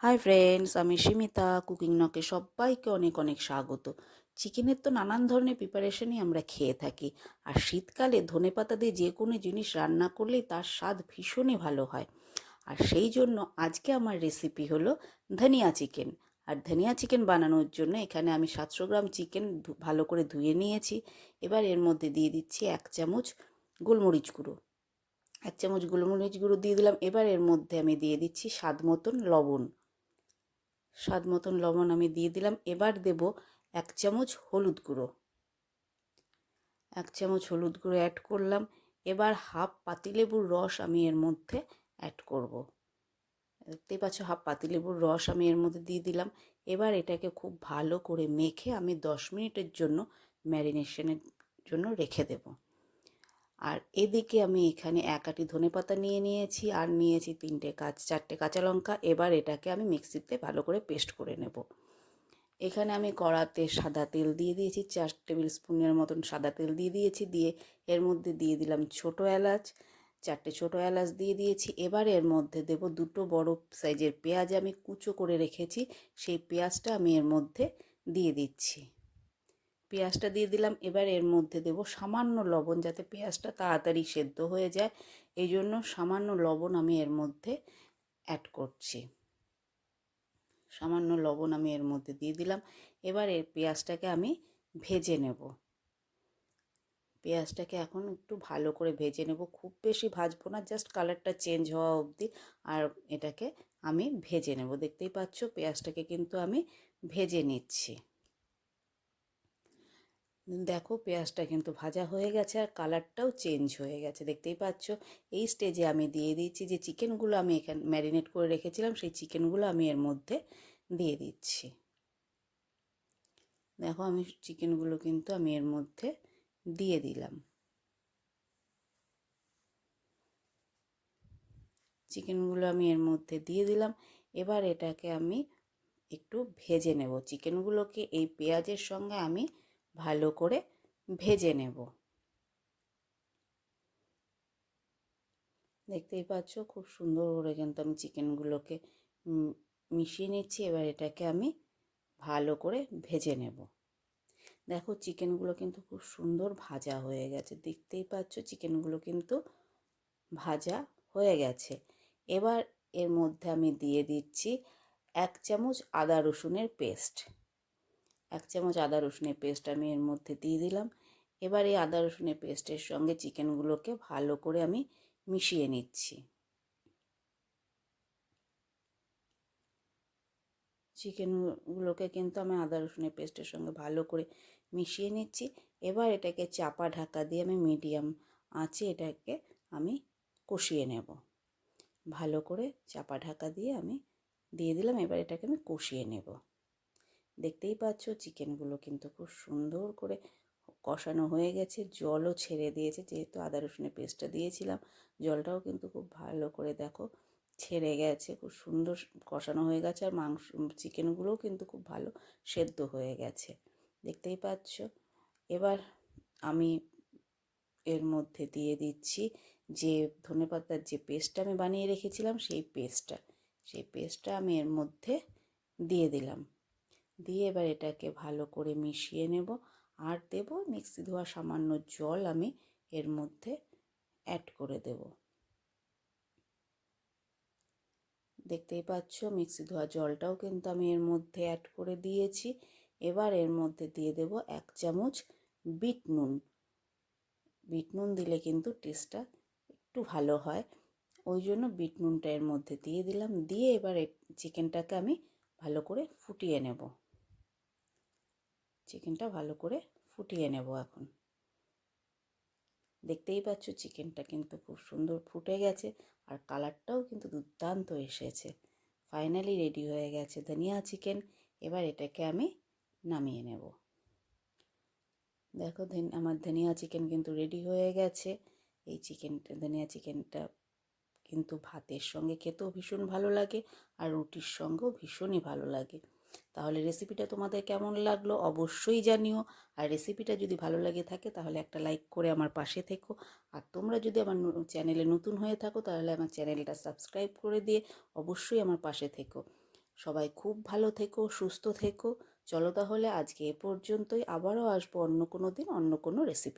Hi friends, আমি Simita. Cooking নকে সবাইকে অনেক অনেক স্বাগত। চিকেনের তো নানান ধরনের প্রিপারেশনই আমরা খেয়ে থাকি, আর শীতকালে ধনেপাতা দিয়ে যে কোনো জিনিস রান্না করলেই তার স্বাদ ভীষণই ভালো হয়। আর সেই জন্য আজকে আমার রেসিপি হলো ধনিয়া চিকেন। আর ধনিয়া চিকেন বানানোর জন্য এখানে আমি 700 গ্রাম চিকেন ভালো করে ধুয়ে নিয়েছি। এবার এর মধ্যে দিয়ে দিচ্ছি 1 চামচ গোলমরিচ গুঁড়ো। 1 চামচ গোলমরিচ গুঁড়ো দিয়ে দিলাম। এবার এর মধ্যে আমি দিয়ে দিচ্ছি স্বাদ মতন লবণ। স্বাদ মতন লবণ আমি দিয়ে দিলাম। এবার দেব 1 চামচ হলুদ গুঁড়ো। 1 চামচ হলুদ গুঁড়ো অ্যাড করলাম। এবার হাফ পাতিলেবুর রস আমি এর মধ্যে অ্যাড করব। দেখতেই পাচ্ছ, হাফ পাতিলেবুর রস আমি এর মধ্যে দিয়ে দিলাম। এবার এটাকে খুব ভালো করে মেখে আমি 10 মিনিটের জন্য ম্যারিনেশনের জন্য রেখে দেব। আর এদিকে আমি এখানে 1 আঁটি ধনেপাতা নিয়ে নিয়েছি, আর নিয়েছি 4টে কাঁচা লঙ্কা। এবার এটাকে আমি মিক্সিতে ভালো করে পেস্ট করে নেব। এখানে আমি কড়াতে সাদা তেল দিয়ে দিয়েছি, 4 টেবিল স্পুনের মতন সাদা তেল দিয়ে দিয়েছি। দিয়ে এর মধ্যে দিয়ে দিলাম ছোটো এলাচ, 4টে ছোটো এলাচ দিয়ে দিয়েছি। এবার এর মধ্যে দেব 2টো বড় সাইজের পেঁয়াজ আমি কুচো করে রেখেছি, সেই পেঁয়াজটা আমি এর মধ্যে দিয়ে দিচ্ছি। পেঁয়াজটা দিয়ে দিলাম। এবার এর মধ্যে দেব সামান্য লবণ, যাতে পেঁয়াজটা তাড়াতাড়ি সেদ্ধ হয়ে যায়, এই জন্য সামান্য লবণ আমি এর মধ্যে অ্যাড করছি। সামান্য লবণ আমি এর মধ্যে দিয়ে দিলাম। এবার এর পেঁয়াজটাকে আমি ভেজে নেব। পেঁয়াজটাকে এখন একটু ভালো করে ভেজে নেব, খুব বেশি ভাজবো না, জাস্ট কালারটা চেঞ্জ হওয়া অবধি। আর এটাকে আমি ভেজে নেব। দেখতেই পাচ্ছ, পেঁয়াজটাকে কিন্তু আমি ভেজে নিচ্ছি। দেখো, পেঁয়াজটা কিন্তু ভাজা হয়ে গেছে আর কালারটাও চেঞ্জ হয়ে গেছে, দেখতেই পাচ্ছ। এই স্টেজে আমি দিয়ে দিচ্ছি যে চিকেনগুলো আমি এখানে ম্যারিনেট করে রেখেছিলাম, সেই চিকেনগুলো আমি এর মধ্যে দিয়ে দিচ্ছি। দেখো, আমি চিকেনগুলো কিন্তু আমি এর মধ্যে দিয়ে দিলাম। চিকেনগুলো আমি এর মধ্যে দিয়ে দিলাম। এবার এটাকে আমি একটু ভেজে নেব। চিকেনগুলোকে এই পেঁয়াজের সঙ্গে আমি ভালো করে ভেজে নেব। দেখতেই পাচ্ছ, খুব সুন্দর করে কিন্তু আমি চিকেনগুলোকে মিশিয়ে নিচ্ছি। এবার এটাকে আমি ভালো করে ভেজে নেব। দেখো, চিকেনগুলো কিন্তু খুব সুন্দর ভাজা হয়ে গেছে, দেখতেই পাচ্ছ চিকেনগুলো কিন্তু ভাজা হয়ে গেছে। এবার এর মধ্যে আমি দিয়ে দিচ্ছি 1 চামচ আদা রসুনের পেস্ট। 1 চামচ আদা রসুনের পেস্ট আমি এর মধ্যে দিয়ে দিলাম। এবার এই আদা রসুনের পেস্টের সঙ্গে চিকেনগুলোকে ভালো করে আমি মিশিয়ে নিচ্ছি। চিকেনগুলোকে কিন্তু আমি আদা রসুনের পেস্টের সঙ্গে ভালো করে মিশিয়ে নিচ্ছি। এবার এটাকে চাপা ঢাকা দিয়ে আমি মিডিয়াম আঁচে এটাকে আমি কষিয়ে নেব। ভালো করে চাপা ঢাকা দিয়ে আমি দিয়ে দিলাম। এবার এটাকে আমি কষিয়ে নেব। দেখতেই পাচ্ছ, চিকেনগুলো কিন্তু খুব সুন্দর করে কষানো হয়ে গেছে, জলও ছেড়ে দিয়েছে, যেহেতু আদা রসুনের পেস্টটা দিয়েছিলাম। জলটাও কিন্তু খুব ভালো করে দেখো ছেড়ে গেছে, খুব সুন্দর কষানো হয়ে গেছে। আর চিকেনগুলোও কিন্তু খুব ভালো সেদ্ধ হয়ে গেছে, দেখতেই পাচ্ছ। এবার আমি এর মধ্যে দিয়ে দিচ্ছি যে ধনেপাতার যে পেস্টটা আমি বানিয়ে রেখেছিলাম, সেই পেস্টটা আমি এর মধ্যে দিয়ে দিলাম। দিয়ে এবার এটাকে ভালো করে মিশিয়ে নেব। আর দেব মিক্সি ধোয়া সামান্য জল আমি এর মধ্যে অ্যাড করে দেব। দেখতেই পাচ্ছ, মিক্সি ধোয়া জলটাও কিন্তু আমি এর মধ্যে অ্যাড করে দিয়েছি। এবার এর মধ্যে দিয়ে দেব 1 চামচ বিট নুন। বিট নুন দিলে কিন্তু টেস্টটা একটু ভালো হয়, ওই জন্য বিট নুনটা এর মধ্যে দিয়ে দিলাম। দিয়ে এবার চিকেনটাকে আমি ভালো করে ফুটিয়ে নেব। চিকেনটা ভালো করে ফুটিয়ে নেব এখন। দেখতেই পাচ্ছ, চিকেনটা কিন্তু খুব সুন্দর ফুটে গেছে, আর কালারটাও কিন্তু দুর্দান্ত এসেছে। ফাইনালি রেডি হয়ে গেছে ধনিয়া চিকেন। এবার এটাকে আমি নামিয়ে নেব। দেখো, আমার ধনিয়া চিকেন কিন্তু রেডি হয়ে গেছে। এই ধনিয়া চিকেনটা কিন্তু ভাতের সঙ্গে খেতেও ভীষণ ভালো লাগে, আর রুটির সঙ্গেও ভীষণই ভালো লাগে। তাহলে রেসিপিটা তোমাদের কেমন লাগলো অবশ্যই জানিও। আর রেসিপিটা যদি ভালো লাগে থাকে তাহলে একটা লাইক করে আমার পাশে থেকো। আর তোমরা যদি আমার চ্যানেলে নতুন হয়ে থাকো তাহলে আমার চ্যানেলটা সাবস্ক্রাইব করে দিয়ে অবশ্যই আমার পাশে থেকো। সবাই খুব ভালো থেকো, সুস্থ থেকো। চলো তাহলে আজকে এ পর্যন্তই, আবারও আসবো অন্য কোনো দিন অন্য কোনো রেসিপি।